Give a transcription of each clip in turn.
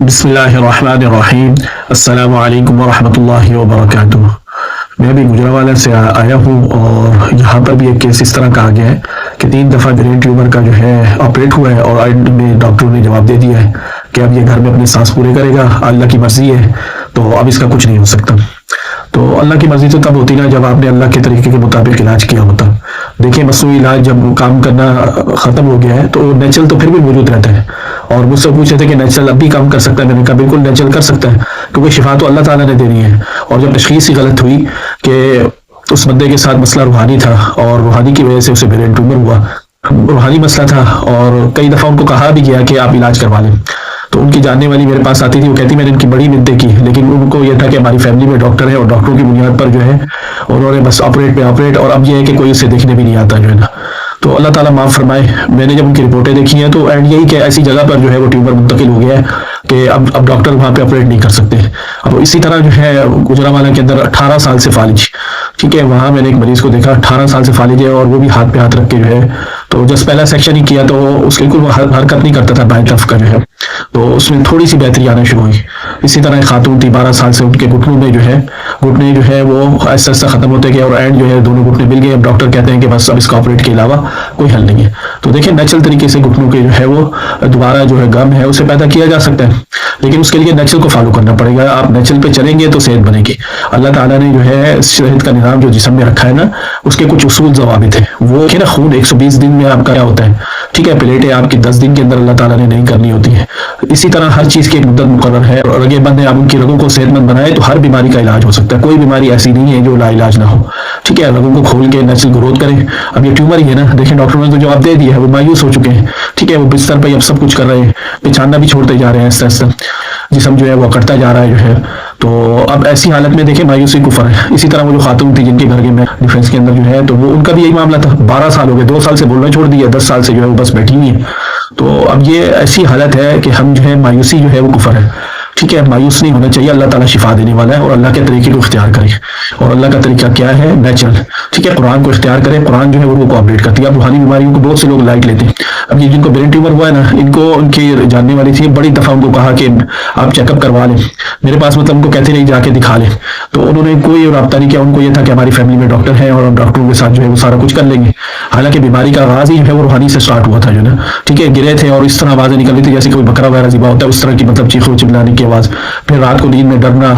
بسم اللہ الرحمن الرحیم۔ السلام علیکم ورحمۃ اللہ وبرکاتہ۔ میں بھی گجرانوالہ سے آیا ہوں اور یہاں پر بھی ایک کیس اس طرح کا آ گیا ہے کہ 3 دفعہ برین ٹیومر کا جو ہے آپریٹ ہوا ہے اور اینڈ میں ڈاکٹر نے جواب دے دیا ہے کہ اب یہ گھر میں اپنے سانس پورے کرے گا، اللہ کی مرضی ہے، تو اب اس کا کچھ نہیں ہو سکتا۔ تو اللہ کی مرضی تو تب ہوتی نا جب آپ نے اللہ کے طریقے کے مطابق علاج کیا ہوتا۔ دیکھیں مصنوعی علاج جب کام کرنا ختم ہو گیا ہے تو نیچرل تو پھر بھی موجود رہتا ہے، اور مجھ سے پوچھے تھے کہ نیچرل اب بھی کام کر سکتا ہے، میں نے کہا بالکل نیچرل کر سکتا ہے، کیونکہ شفا تو اللہ تعالیٰ نے دینی ہے۔ اور جب تشخیص ہی غلط ہوئی کہ اس بندے کے ساتھ مسئلہ روحانی تھا اور روحانی کی وجہ سے اسے برین ٹیومر ہوا، روحانی مسئلہ تھا، اور کئی دفعہ ان کو کہا بھی گیا کہ آپ علاج کروا لیں، تو ان کی جاننے والی میرے پاس آتی تھی، وہ کہتی میں نے ان کی بڑی منتیں کی، لیکن ان کو یہ تھا کہ ہماری فیملی میں ڈاکٹر ہے اور ڈاکٹروں کی بنیاد پر جو ہے انہوں نے بس آپریٹ پہ آپریٹ، اور اب یہ ہے کہ کوئی اسے دیکھنے بھی نہیں آتا جو ہے نا۔ تو اللہ تعالیٰ معاف فرمائے، میں نے جب ان کی رپورٹیں دیکھی ہیں تو اینڈ یہی کہ ایسی جگہ پر جو ہے وہ ٹیومر منتقل ہو گیا ہے کہ اب ڈاکٹر وہاں پہ آپریٹ نہیں کر سکتے۔ اب اسی طرح جو ہے گجرانوالہ کے اندر 18 سال سے فالج، ٹھیک ہے، وہاں میں نے ایک مریض کو دیکھا 18 سال سے فالج ہے، اور وہ بھی ہاتھ پہ ہاتھ رکھ کے جو ہے، تو جس پہلا سیکشن ہی کیا تو اس کے بالکل وہ حرکت نہیں کرتا تھا بائیں طرف کا جو ہے، تو اس میں تھوڑی سی بہتری آنا شروع ہوئی۔ اسی طرح ایک خاتون تھی 12 سال سے، ان کے گھٹنوں میں جو ہے گھٹنے جو ہے وہ ایسا ایسا ختم ہوتے گئے اور اینڈ جو ہے دونوں گھٹنے مل گئے، اب ڈاکٹر کہتے ہیں کہ بس اب اس کا آپریٹ کے علاوہ کوئی حل نہیں ہے۔ تو دیکھیں نیچرل طریقے سے گھٹنوں کے جو ہے وہ دوبارہ جو ہے گم ہے اسے پیدا کیا جا سکتا ہے، لیکن اس کے لیے نیچرل کو فالو کرنا پڑے گا۔ آپ نیچرل پہ چلیں گے تو صحت بنے گی۔ اللہ تعالیٰ نے جو ہے صحت کا نظام جو جسم میں رکھا ہے نا، اس کے کچھ اصول ضوابط ہیں، وہ کہ نا خون 120 دن میں آپ کا کیا ہوتا ہے، ٹھیک ہے، پلیٹیں آپ کی 10 دن کے اندر اللہ تعالیٰ نے نہیں کرنی ہوتی ہیں، اسی طرح ہر چیز کی ایک مدت مقرر ہے، اور رگیں بند ہیں، آپ ان کی رگوں کو صحت مند بنائے تو ہر بیماری کا علاج ہو سکتا ہے، کوئی بیماری ایسی نہیں ہے جو لا علاج نہ ہو، ٹھیک ہے، رگوں کو کھول کے نیچرل گروتھ کریں۔ اب یہ ٹیومر ہی ہے نا، دیکھیں ڈاکٹروں نے تو جواب دے دیا ہے، وہ مایوس ہو چکے ہیں، ٹھیک ہے، وہ بستر پہ اب سب کچھ کر رہے ہیں، پہچاننا بھی چھوڑتے جا رہے ہیں، ایسا ایسا جسم جو ہے وہ کٹتا جا رہا ہے جو ہے، تو اب ایسی حالت میں دیکھیں مایوسی کفر ہے۔ اسی طرح وہ جو خاتون تھی جن کے گھر کے میں ڈیفینس کے اندر جو ہے، تو وہ ان کا بھی یہی معاملہ تھا، 12 سال ہو گئے، 2 سال سے بولنا چھوڑ دیا، 10 سال سے جو ہے وہ بس بیٹھی ہوئی ہے۔ تو اب یہ ایسی حالت ہے کہ ہم جو ہے مایوسی جو ہے وہ کفر ہے، ٹھیک ہے، مایوس نہیں ہونا چاہیے، اللہ تعالیٰ شفا دینے والا ہے، اور اللہ کے طریقے کو اختیار کریں، اور اللہ کا طریقہ کیا ہے، نیچرل، ٹھیک ہے، قرآن کو اختیار کریں، قرآن جو ہے وہ روح کو اپڈیٹ کرتی ہے۔ اب روحانی بیماریوں کو بہت سے لوگ لائٹ لیتے ہیں، اب یہ جن کو برین ٹیومر ہوا ہے نا، ان کو ان کی جاننے والی تھی، بڑی دفعہ ان کو کہا کہ آپ چیک اپ کروا لیں، میرے پاس مطلب ان کو کہتے نہیں جا کے دکھا لیں، تو انہوں نے کوئی رابطہ نہیں کیا، ان کو یہ تھا کہ ہماری فیملی میں ڈاکٹر ہیں اور ہم ڈاکٹروں کے ساتھ جو ہے وہ سارا کچھ کر لیں گے، حالانکہ بیماری کا آغاز ہی جو ہے وہ روحانی سے سٹارٹ ہوا تھا جو نا، ٹھیک ہے، گرے تھے اور اس طرح آوازیں نکل رہی تھی جیسے کوئی بکرا وغیرہ ذبح ہوتا ہے، اس طرح کی مطلب چیخوں چلانے کی آواز، پھر رات کو نیند میں ڈرنا،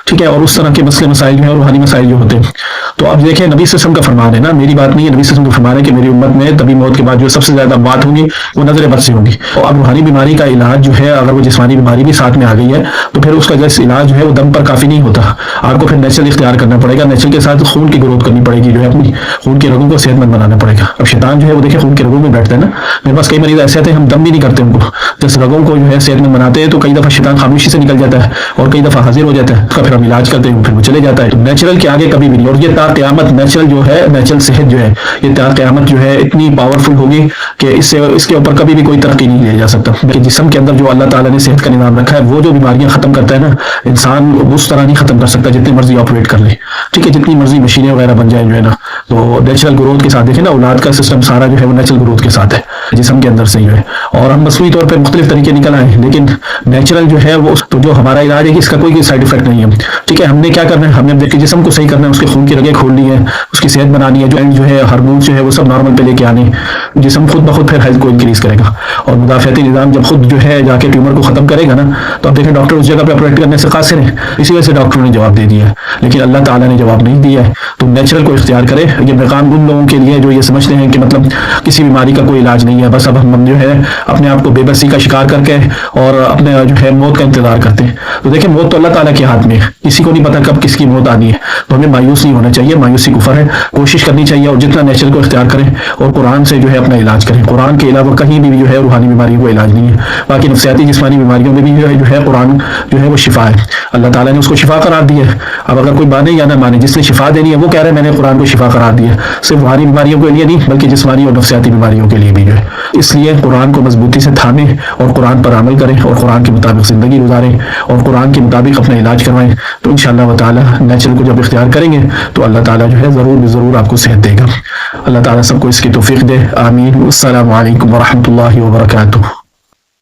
ٹھیک ہے، اور اس طرح کے مسئلے مسائل جو ہیں روحانی مسائل جو ہوتے ہیں۔ تو اب دیکھیں نبی صلی اللہ علیہ وسلم کا فرمان ہے نا، میری بات نہیں ہے، نبی صلی اللہ علیہ وسلم کا فرمان ہے کہ میری امت میں تبھی موت کے بعد جو سب سے زیادہ بات ہوں گی وہ نظر بد سے ہوں گی، اور اب روحانی بیماری کا علاج جو ہے اگر وہ جسمانی بیماری بھی ساتھ میں آ گئی ہے تو پھر اس کا جیسے علاج جو ہے وہ دم پر کافی نہیں ہوتا، آپ کو پھر نیچرل اختیار کرنا پڑے گا، نیچرل کے ساتھ خون کی گروتھ کرنی پڑے گی، جو ہے اپنی خون کی رگوں کو صحت مند بنانا پڑے گا۔ اب شیطان جو ہے وہ دیکھیں خون کے رگوں میں بیٹھتا ہے نا، میرے پاس کئی مریض ایسے آتے ہیں ہم دم بھی نہیں کرتے ان کو، جس رگوں کو جو ہے صحت مند بناتے ہیں تو کئی دفعہ شیطان خاموشی سے نکل جاتا ہے اور کئی دفعہ حاضر ہو جاتا ہے، اس کا پھر ہم علاج کرتے ہیں، پھر وہ چلے جاتا ہے۔ تو نیچرل کے آگے کبھی بھی نہیں، اور یہ تا قیامت نیچرل جو ہے، نیچرل صحت جو ہے یہ تا قیامت جو ہے اتنی پاورفل ہوگی کہ اس کے اوپر کبھی بھی کوئی ترقی نہیں لیا جا سکتا، کہ جسم کے اندر جو اللہ تعالیٰ نے صحت کا نظام رکھا ہے وہ جو بیماریاں ختم کرتا ہے نا، انسان اس طرح نہیں ختم کر سکتا جتنی مرضی آپریٹ کر لے، ٹھیک ہے، جتنی مرضی مشینیں وغیرہ بن جائیں جو ہے نا، تو نیچرل گروتھ کے ساتھ دیکھیں نا، اولاد کا سسٹم سارا جو ہے وہ نیچرل گروتھ کے ساتھ ہے جسم کے اندر سے جو ہے، اور ہم مصنوعی طور پہ مختلف طریقے نکل آئے ہیں، لیکن نیچرل جو ہے وہ تو جو ہمارا علاج ہے کہ اس کا کوئی سائڈ افیکٹ نہیں ہے، ٹھیک ہے، ہم نے کیا کرنا ہے، ہم نے جسم کو صحیح کرنا ہے، اس کے خون کی رگیں کھولنی ہے، اس کی صحت بنانی ہے، جو ہے ہارمونز جو ہے وہ سب نارمل پہ لے کے آنے، جسم خود بخود پھر ہیلتھ کو انکریز کرے گا، اور مدافعتی نظام جب خود جو ہے جا کے ٹیومر کو ختم کرے گا نا، تو آپ دیکھیں ڈاکٹر اس جگہ پہ آپریٹ کرنے سے قاصر ہیں، اسی وجہ سے ڈاکٹروں نے جواب دے دیا ہے، لیکن اللہ تعالیٰ نے جواب نہیں دیا ہے، تو نیچرل کو اختیار کرے۔ یہ پیغام ان لوگوں کے لیے جو یہ سمجھتے ہیں کہ مطلب کسی بیماری کا کوئی علاج نہیں ہے، بس اب ہم جو ہے اپنے آپ کو بے بسی کا شکار کر کے اور اپنے جو ہے موت کا انتظار کرتے ہیں، تو دیکھیں موت تو اللہ تعالیٰ کے ہاتھ میں ہے، کسی کو نہیں پتا کب کس کی موت آنی ہے، تو ہمیں مایوس نہیں ہونا چاہیے، مایوسی کفر ہے، کوشش کرنی چاہیے اور جتنا نیچرل کو اختیار کریں اور قرآن سے جو ہے اپنا علاج کریں، قرآن کے علاوہ کہیں بھی جو ہے روحانی بیماریوں کو علاج نہیں ہے، باقی نفسیاتی جسمانی بیماریوں میں بھی جو ہے قرآن جو ہے وہ شفا ہے، اللہ تعالیٰ نے اس کو شفا قرار دیا ہے۔ اب اگر کوئی مانے یا نہ مانے، جس نے شفا دینی ہے وہ کہہ رہے ہیں میں نے قرآن کو شفا قرار دیا، صرف روحانی بیماریوں کے لیے نہیں بلکہ جسمانی اور نفسیاتی بیماریوں کے لیے بھی جو ہے، اس لیے قرآن کو مضبوطی سے تھامیں اور قرآن پر عمل کریں اور قرآن کے مطابق زندگی گزاریں اور قرآن کے مطابق اپنا علاج کروائیں، تو انشاءاللہ تعالیٰ نیچرل کو جب اختیار کریں گے تو اللہ تعالیٰ جو ہے ضرور آپ کو صحت دے گا۔ اللہ تعالیٰ سب کو اس کی توفیق دے، آمین۔ السلام علیکم ورحمۃ اللہ وبرکاتہ۔